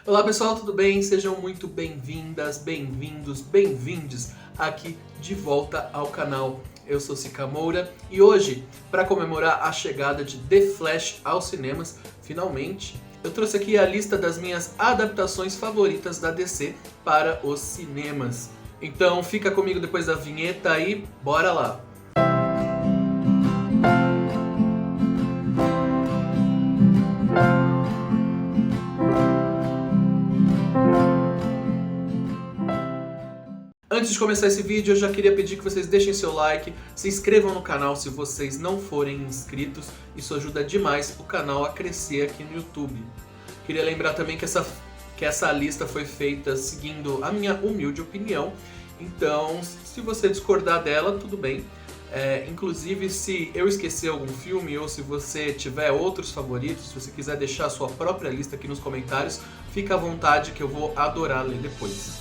Olá pessoal, tudo bem? Sejam muito bem-vindas, bem-vindos, bem-vindes aqui de volta ao canal. Eu sou Sica Moura e hoje, para comemorar a chegada de The Flash aos cinemas, finalmente, eu trouxe aqui a lista das minhas adaptações favoritas da DC para os cinemas. Então fica comigo depois da vinheta e bora lá! Antes de começar esse vídeo, eu já queria pedir que vocês deixem seu like, se inscrevam no canal se vocês não forem inscritos, isso ajuda demais o canal a crescer aqui no YouTube. Queria lembrar também que essa lista foi feita seguindo a minha humilde opinião, então se você discordar dela, tudo bem. Inclusive, se eu esquecer algum filme ou se você tiver outros favoritos, se você quiser deixar a sua própria lista aqui nos comentários, fica à vontade que eu vou adorar ler depois.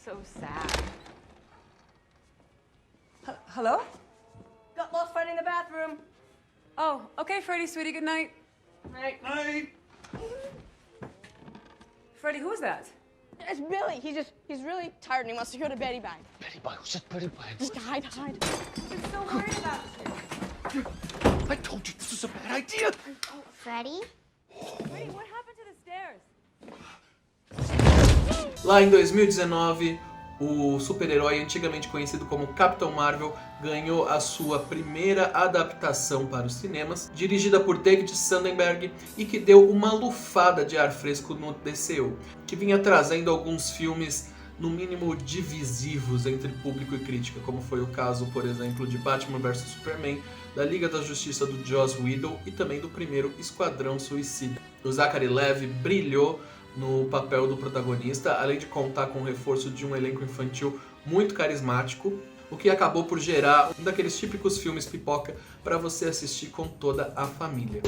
So sad. Hello? Got lost Freddy in the bathroom. Oh, okay, Freddy, sweetie, good night. Night. Night. Freddy, who's that? It's Billy. He's really tired and he wants to go to Betty Bang. Betty Bang, who's that Betty Bang? Just hide. I'm so worried about you. I told you this was a bad idea. Freddy? Freddy, what happened to the stairs? Lá em 2019, o super-herói antigamente conhecido como Capitão Marvel ganhou a sua primeira adaptação para os cinemas, dirigida por David Sandberg e que deu uma lufada de ar fresco no DCU, que vinha trazendo alguns filmes no mínimo divisivos entre público e crítica, como foi o caso, por exemplo, de Batman vs Superman, da Liga da Justiça do Joss Whedon e também do primeiro Esquadrão Suicida. O Zachary Levi brilhou no papel do protagonista, além de contar com o reforço de um elenco infantil muito carismático, o que acabou por gerar um daqueles típicos filmes pipoca para você assistir com toda a família.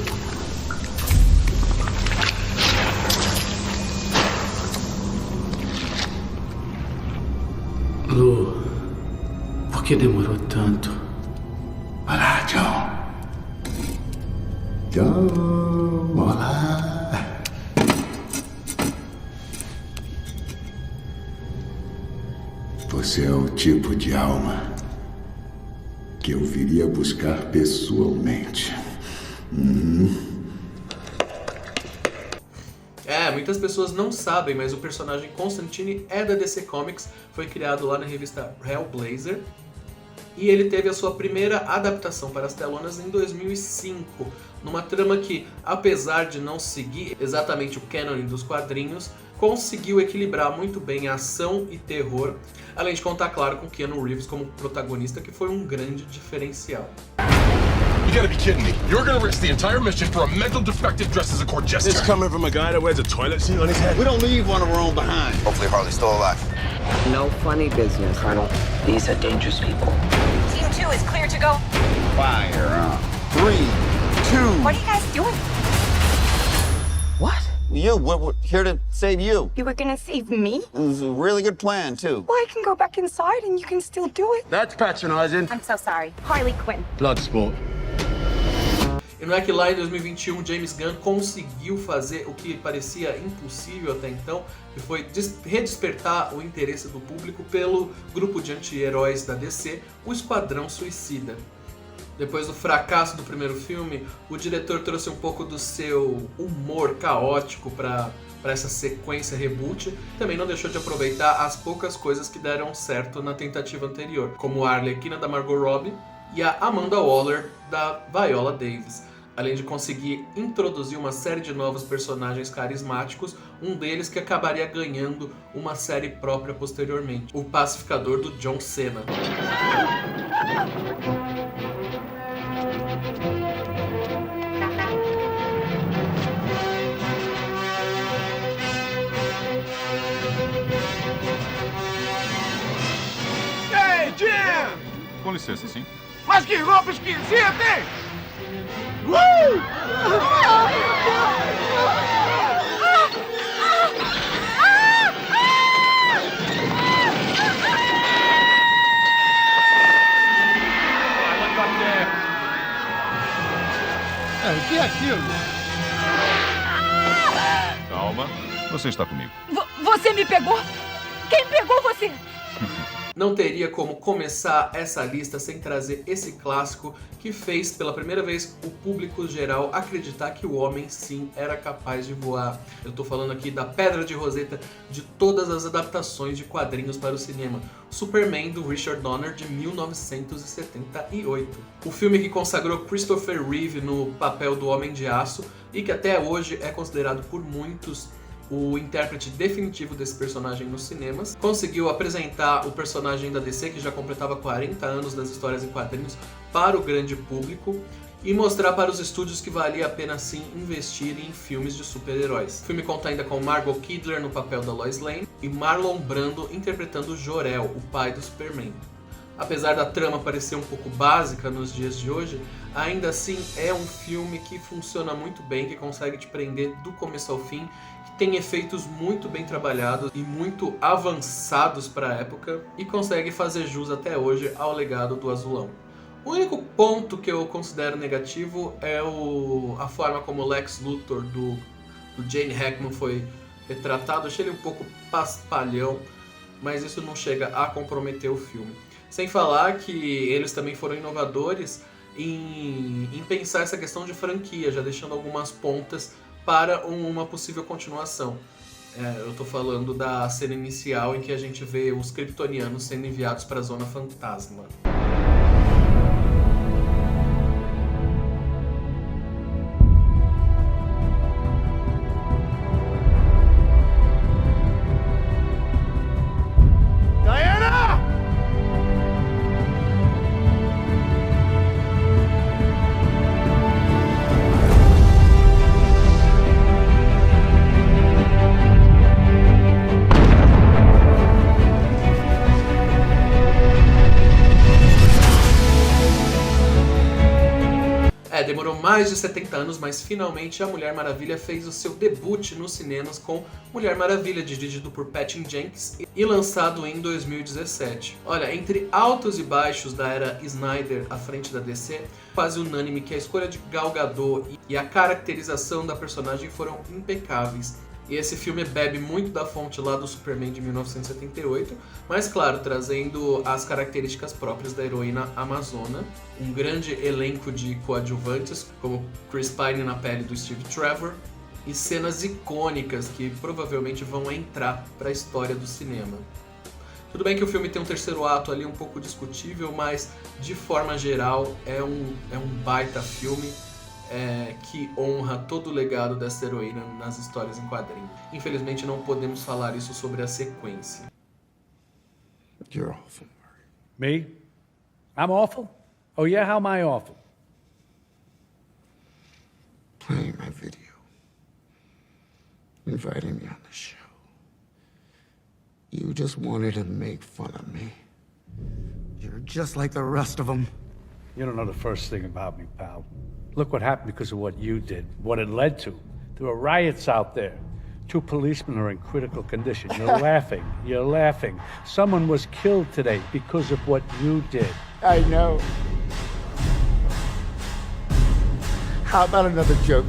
Lu, por que demorou tanto? Olá, John. John, olá. Você é o tipo de alma que eu viria buscar pessoalmente. Muitas pessoas não sabem, mas o personagem Constantine é da DC Comics, foi criado lá na revista Hellblazer, e ele teve a sua primeira adaptação para as telonas em 2005, numa trama que, apesar de não seguir exatamente o canon dos quadrinhos, conseguiu equilibrar muito bem a ação e terror, além de contar, claro, com Keanu Reeves como protagonista, que foi um grande diferencial. You gotta be kidding me. You're gonna risk the entire mission for a mental defective dressed as a court jester. It's coming from a guy that wears a toilet seat on his head. We don't leave one of our own behind. Hopefully Harley's still alive. No funny business, Colonel. These are dangerous people. Team 2 is clear to go. Fire up. 3, 2. What are you guys doing? What? We're here to save you. You were gonna save me? It was a really good plan, too. Well, I can go back inside and you can still do it. That's patronizing. I'm so sorry. Harley Quinn. Bloodsport. E não é que lá em 2021 James Gunn conseguiu fazer o que parecia impossível até então, que foi redespertar o interesse do público pelo grupo de anti-heróis da DC, o Esquadrão Suicida. Depois do fracasso do primeiro filme, o diretor trouxe um pouco do seu humor caótico para essa sequência reboot, também não deixou de aproveitar as poucas coisas que deram certo na tentativa anterior, como a Arlequina da Margot Robbie e a Amanda Waller da Viola Davis, além de conseguir introduzir uma série de novos personagens carismáticos, um deles que acabaria ganhando uma série própria posteriormente, o pacificador do John Cena. Hey, Jim! Com licença, sim. Mas que roupa esquisita, hein? O que é aquilo? Você está comigo. Você me pegou? Quem pegou você? Não teria como começar essa lista sem trazer esse clássico que fez pela primeira vez o público geral acreditar que o homem sim era capaz de voar. Eu tô falando aqui da pedra de roseta de todas as adaptações de quadrinhos para o cinema, Superman do Richard Donner de 1978. O filme que consagrou Christopher Reeve no papel do Homem de Aço e que até hoje é considerado por muitos o intérprete definitivo desse personagem nos cinemas, conseguiu apresentar o personagem da DC, que já completava 40 anos das histórias em quadrinhos, para o grande público e mostrar para os estúdios que valia a pena sim investir em filmes de super-heróis. O filme conta ainda com Margot Kidder no papel da Lois Lane e Marlon Brando interpretando Jor-El, o pai do Superman. Apesar da trama parecer um pouco básica nos dias de hoje, ainda assim é um filme que funciona muito bem, que consegue te prender do começo ao fim, que tem efeitos muito bem trabalhados e muito avançados para a época e consegue fazer jus até hoje ao legado do Azulão. O único ponto que eu considero negativo é a forma como o Lex Luthor do Gene Hackman foi retratado. Achei ele um pouco paspalhão, mas isso não chega a comprometer o filme. Sem falar que eles também foram inovadores em pensar essa questão de franquia, já deixando algumas pontas para uma possível continuação. Eu tô falando da cena inicial em que a gente vê os kryptonianos sendo enviados para a Zona Fantasma. Demorou mais de 70 anos, mas finalmente a Mulher Maravilha fez o seu debut nos cinemas com Mulher Maravilha, dirigido por Patty Jenkins e lançado em 2017. Olha, entre altos e baixos da era Snyder à frente da DC, quase unânime que a escolha de Gal Gadot e a caracterização da personagem foram impecáveis. E esse filme bebe muito da fonte lá do Superman de 1978, mas claro, trazendo as características próprias da heroína amazona. Um grande elenco de coadjuvantes, como Chris Pine na pele do Steve Trevor, e cenas icônicas que provavelmente vão entrar para a história do cinema. Tudo bem que o filme tem um terceiro ato ali um pouco discutível, mas de forma geral é um baita filme. Que honra todo o legado dessa heroína nas histórias em quadrinho. Infelizmente não podemos falar isso sobre a sequência. You're awful. Me? I'm awful? Oh yeah, how am I awful? Playing my video. Inviting me on the show. You just wanted to make fun of me. You're just like the rest of them. You don't know the first thing about me, pal. Look what happened because of what you did, what it led to. There were riots out there. 2 policemen are in critical condition. You're laughing. You're laughing. Someone was killed today because of what you did. I know. How about another joke,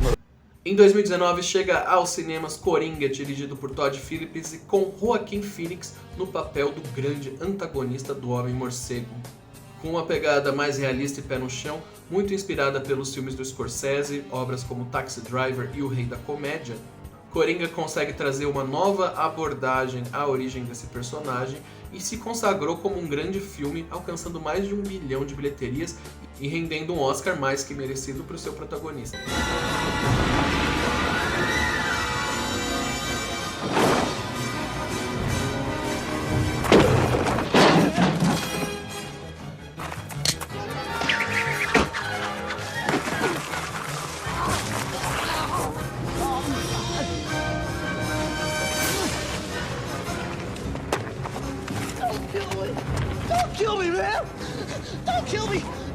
Em 2019 chega aos cinemas Coringa, dirigido por Todd Phillips e com Joaquin Phoenix no papel do grande antagonista do Homem-Morcego. Com uma pegada mais realista e pé no chão, muito inspirada pelos filmes do Scorsese, obras como Taxi Driver e O Rei da Comédia, Coringa consegue trazer uma nova abordagem à origem desse personagem e se consagrou como um grande filme, alcançando mais de 1 bilhão de bilheterias e rendendo um Oscar mais que merecido para o seu protagonista.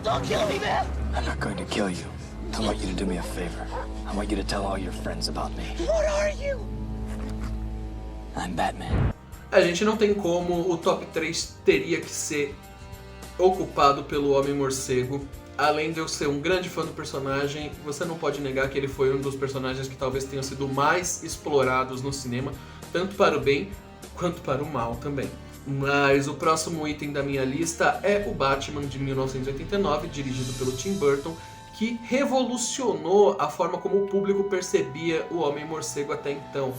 Don't kill me, man! I'm not going to kill you. I want you to do me a favor. I want you to tell all your friends about me. What are you? I'm Batman. A gente não tem como, o top 3 teria que ser ocupado pelo Homem-Morcego. além de eu ser um grande fã do personagem, você não pode negar que ele foi um dos personagens que talvez tenham sido mais explorados no cinema, tanto para o bem quanto para o mal também. Mas o próximo item da minha lista é o Batman de 1989, dirigido pelo Tim Burton, que revolucionou a forma como o público percebia o Homem-Morcego até então.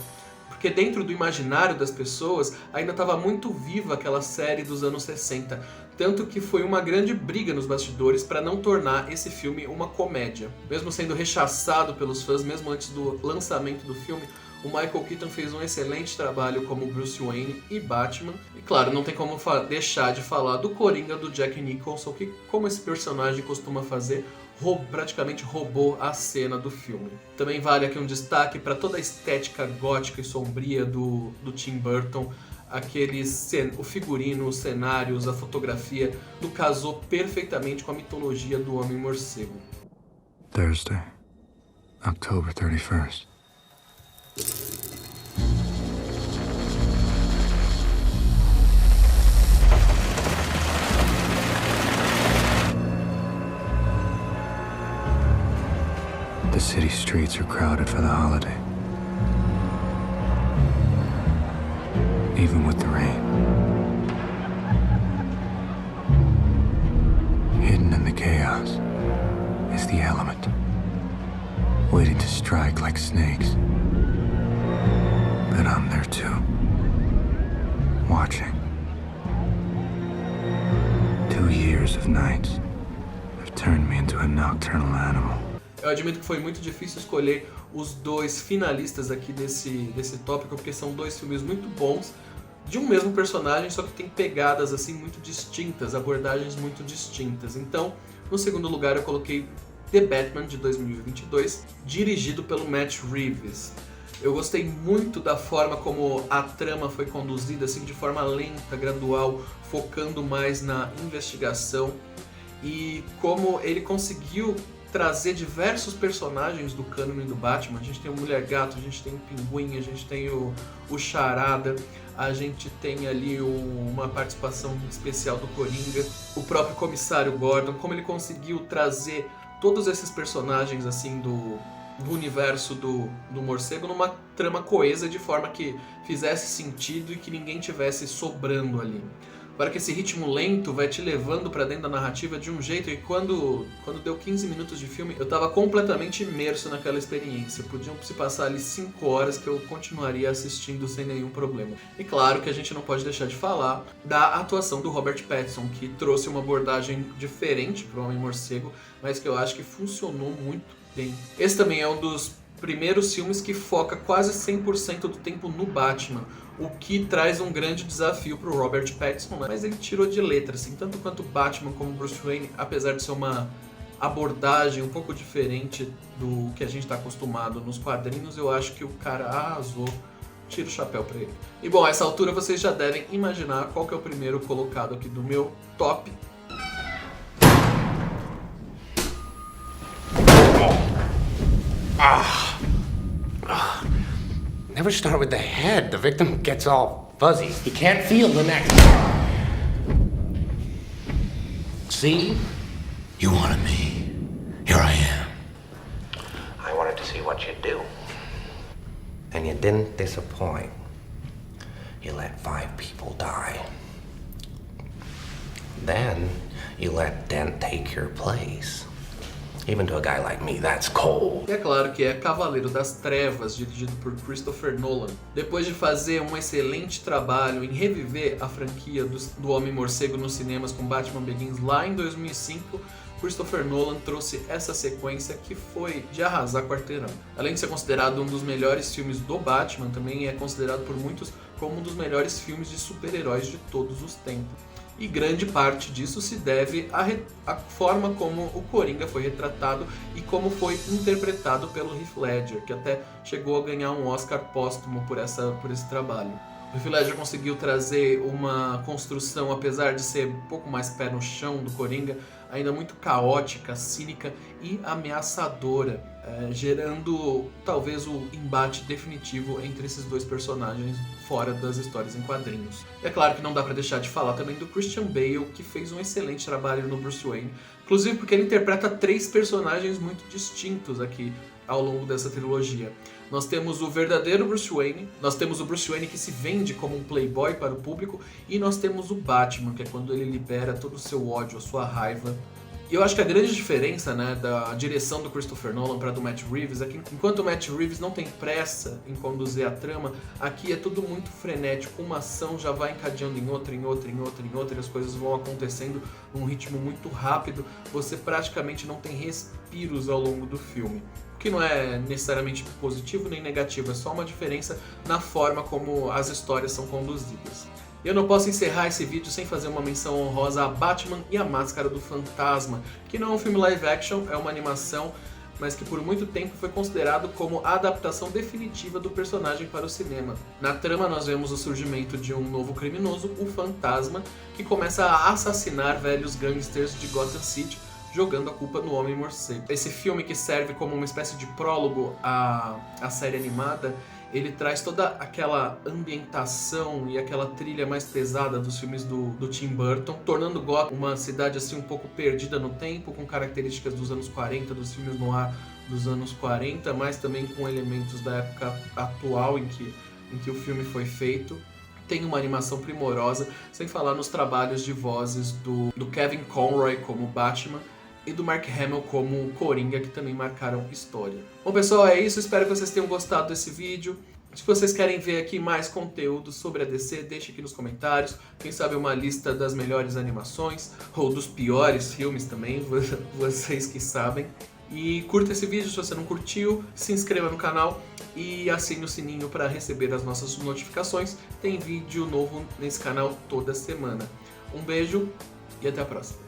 Porque dentro do imaginário das pessoas ainda estava muito viva aquela série dos anos 60. Tanto que foi uma grande briga nos bastidores para não tornar esse filme uma comédia. Mesmo sendo rechaçado pelos fãs, mesmo antes do lançamento do filme, o Michael Keaton fez um excelente trabalho como Bruce Wayne e Batman. E claro, não tem como deixar de falar do Coringa do Jack Nicholson, que, como esse personagem costuma fazer, praticamente roubou a cena do filme. Também vale aqui um destaque para toda a estética gótica e sombria do Tim Burton. O figurino, os cenários, a fotografia, casou perfeitamente com a mitologia do Homem-Morcego. Thursday, October 31st. The city streets are crowded for the holiday. Even with the rain. Hidden in the chaos is the element, waiting to strike like snakes. But I'm there too, watching. 2 years of nights have turned me into a nocturnal animal. Eu admito que foi muito difícil escolher os dois finalistas aqui desse tópico, porque são dois filmes muito bons, de um mesmo personagem, só que tem pegadas assim muito distintas, abordagens muito distintas. Então, no segundo lugar eu coloquei The Batman de 2022, dirigido pelo Matt Reeves. Eu gostei muito da forma como a trama foi conduzida, assim, de forma lenta, gradual, focando mais na investigação, e como ele conseguiu trazer diversos personagens do cânone do Batman. A gente tem o Mulher-Gato, a gente tem o Pinguim, a gente tem o Charada, a gente tem ali uma participação especial do Coringa, o próprio Comissário Gordon, como ele conseguiu trazer todos esses personagens assim do universo do morcego numa trama coesa, de forma que fizesse sentido e que ninguém tivesse sobrando ali. Para que esse ritmo lento vai te levando para dentro da narrativa de um jeito que quando deu 15 minutos de filme, eu tava completamente imerso naquela experiência. Podiam se passar ali 5 horas que eu continuaria assistindo sem nenhum problema. E claro que a gente não pode deixar de falar da atuação do Robert Pattinson, que trouxe uma abordagem diferente para o Homem-Morcego, mas que eu acho que funcionou muito bem. Esse também é um dos primeiros filmes que foca quase 100% do tempo no Batman, o que traz um grande desafio para o Robert Pattinson, né? Mas ele tirou de letra, assim, tanto quanto Batman como Bruce Wayne, apesar de ser uma abordagem um pouco diferente do que a gente está acostumado nos quadrinhos, eu acho que o cara arrasou, tiro o chapéu para ele. E bom, a essa altura vocês já devem imaginar qual que é o primeiro colocado aqui do meu top. Never start with the head. The victim gets all fuzzy. You can't feel the neck. See? You wanted me. Here I am. I wanted to see what you'd do. And you didn't disappoint. You let 5 people die. Then you let Dent take your place. Even to a guy like me, that's cold. E é claro que é Cavaleiro das Trevas, dirigido por Christopher Nolan. Depois de fazer um excelente trabalho em reviver a franquia do Homem-Morcego nos cinemas com Batman Begins lá em 2005, Christopher Nolan trouxe essa sequência que foi de arrasar quarteirão. Além de ser considerado um dos melhores filmes do Batman, também é considerado por muitos como um dos melhores filmes de super-heróis de todos os tempos. E grande parte disso se deve à forma como o Coringa foi retratado e como foi interpretado pelo Heath Ledger, que até chegou a ganhar um Oscar póstumo por esse trabalho. O Heath Ledger conseguiu trazer uma construção, apesar de ser um pouco mais pé no chão do Coringa, ainda muito caótica, cínica e ameaçadora, gerando talvez o embate definitivo entre esses dois personagens fora das histórias em quadrinhos. É claro que não dá pra deixar de falar também do Christian Bale, que fez um excelente trabalho no Bruce Wayne, inclusive porque ele interpreta 3 personagens muito distintos aqui ao longo dessa trilogia. Nós temos o verdadeiro Bruce Wayne, nós temos o Bruce Wayne que se vende como um playboy para o público, e nós temos o Batman, que é quando ele libera todo o seu ódio, a sua raiva. E eu acho que a grande diferença, né, da direção do Christopher Nolan para do Matt Reeves é que enquanto o Matt Reeves não tem pressa em conduzir a trama, aqui é tudo muito frenético, uma ação já vai encadeando em outra, e as coisas vão acontecendo num ritmo muito rápido, você praticamente não tem respiros ao longo do filme. O que não é necessariamente positivo nem negativo, é só uma diferença na forma como as histórias são conduzidas. Eu não posso encerrar esse vídeo sem fazer uma menção honrosa a Batman e a Máscara do Fantasma, que não é um filme live action, é uma animação, mas que por muito tempo foi considerado como a adaptação definitiva do personagem para o cinema. Na trama nós vemos o surgimento de um novo criminoso, o Fantasma, que começa a assassinar velhos gangsters de Gotham City, jogando a culpa no Homem-Morcego. Esse filme, que serve como uma espécie de prólogo à série animada, ele traz toda aquela ambientação e aquela trilha mais pesada dos filmes do Tim Burton, tornando Gotham uma cidade assim um pouco perdida no tempo, com características dos anos 40, dos filmes noir dos anos 40, mas também com elementos da época atual em que o filme foi feito. Tem uma animação primorosa, sem falar nos trabalhos de vozes do Kevin Conroy como Batman e do Mark Hamill como Coringa, que também marcaram história. Bom, pessoal, é isso. Espero que vocês tenham gostado desse vídeo. Se vocês querem ver aqui mais conteúdo sobre a DC, deixe aqui nos comentários. Quem sabe uma lista das melhores animações, ou dos piores filmes também, vocês que sabem. E curta esse vídeo se você não curtiu, se inscreva no canal e assine o sininho para receber as nossas notificações. Tem vídeo novo nesse canal toda semana. Um beijo e até a próxima.